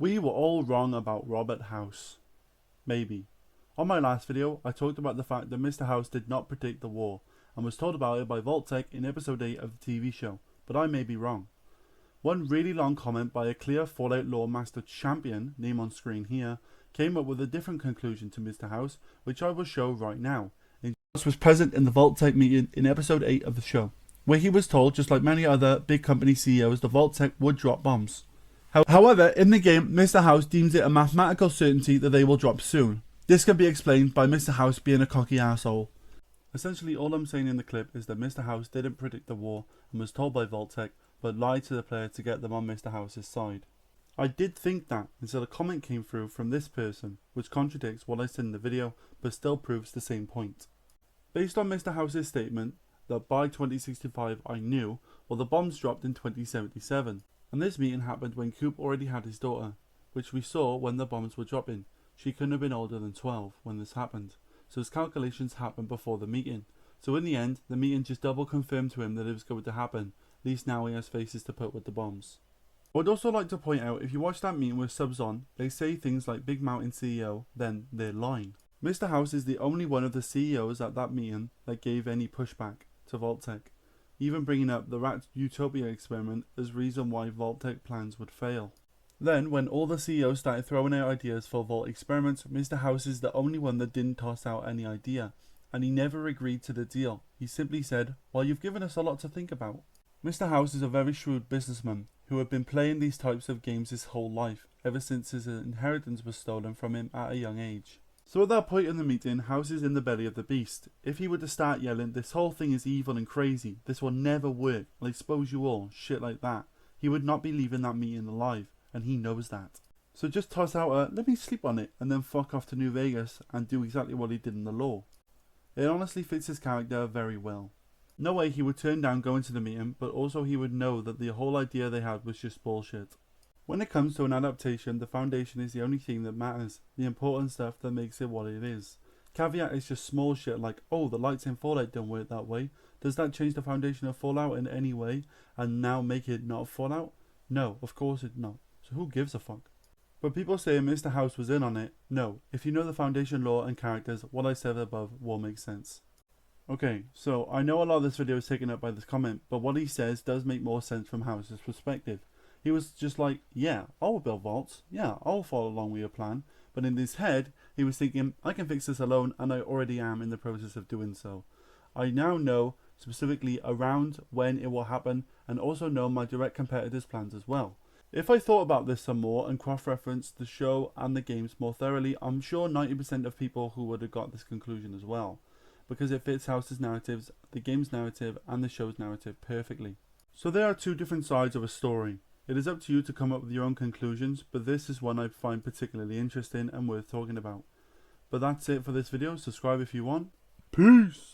We were all wrong about Robert House. Maybe. On my last video, I talked about the fact that Mr. House did not predict the war, and was told about it by Vault-Tec in episode 8 of the TV show, but I may be wrong. One really long comment by a clear Fallout lore master champion, name on screen here, came up with a different conclusion to Mr. House, which I will show right now. House was present in the Vault-Tec meeting in episode 8 of the show, where he was told, just like many other big company CEOs, the Vault-Tec would drop bombs. However, in the game, Mr. House deems it a mathematical certainty that they will drop soon. This can be explained by Mr. House being a cocky asshole. Essentially, all I'm saying in the clip is that Mr. House didn't predict the war and was told by Vault-Tec, but lied to the player to get them on Mr. House's side. I did think that until a comment came through from this person, which contradicts what I said in the video, but still proves the same point. Based on Mr. House's statement that by 2065 I knew, well, the bombs dropped in 2077. And this meeting happened when Coop already had his daughter, which we saw when the bombs were dropping. She couldn't have been older than 12 when this happened, so his calculations happened before the meeting. So in the end, the meeting just double confirmed to him that it was going to happen. At least now he has faces to put with the bombs. I would also like to point out, if you watch that meeting with subs on, they say things like Big Mountain CEO, then they're lying. Mr. House is the only one of the CEOs at that meeting that gave any pushback to Vault-Tec, even bringing up the Rat Utopia experiment as reason why Vault-Tec plans would fail. Then, when all the CEOs started throwing out ideas for Vault experiments, Mr. House is the only one that didn't toss out any idea, and he never agreed to the deal. He simply said, "Well, you've given us a lot to think about." Mr. House is a very shrewd businessman who had been playing these types of games his whole life, ever since his inheritance was stolen from him at a young age. So at that point in the meeting, House is in the belly of the beast. If he were to start yelling, "This whole thing is evil and crazy, this will never work, I'll expose you all," shit like that, he would not be leaving that meeting alive, and he knows that. So just toss out a, "Let me sleep on it," and then fuck off to New Vegas and do exactly what he did in the lore. It honestly fits his character very well. No way he would turn down going to the meeting, but also he would know that the whole idea they had was just bullshit. When it comes to an adaptation, the foundation is the only thing that matters, the important stuff that makes it what it is. Caveat is just small shit like, "Oh, the lights in Fallout don't work that way. Does that change the foundation of Fallout in any way and now make it not Fallout?" No, of course it not. So who gives a fuck? But people say Mr. House was in on it. No, if you know the foundation lore and characters, what I said above will make sense. Okay, so I know a lot of this video is taken up by this comment, but what he says does make more sense from House's perspective. He was just like, "Yeah, I'll build vaults, yeah, I'll follow along with your plan," but in his head, he was thinking, "I can fix this alone, and I already am in the process of doing so. I now know specifically around when it will happen, and also know my direct competitors' plans as well." If I thought about this some more and cross-referenced the show and the games more thoroughly, I'm sure 90% of people who would have got this conclusion as well, because it fits House's narratives, the game's narrative, and the show's narrative perfectly. So there are two different sides of a story. It is up to you to come up with your own conclusions, but this is one I find particularly interesting and worth talking about. But that's it for this video. Subscribe if you want. Peace!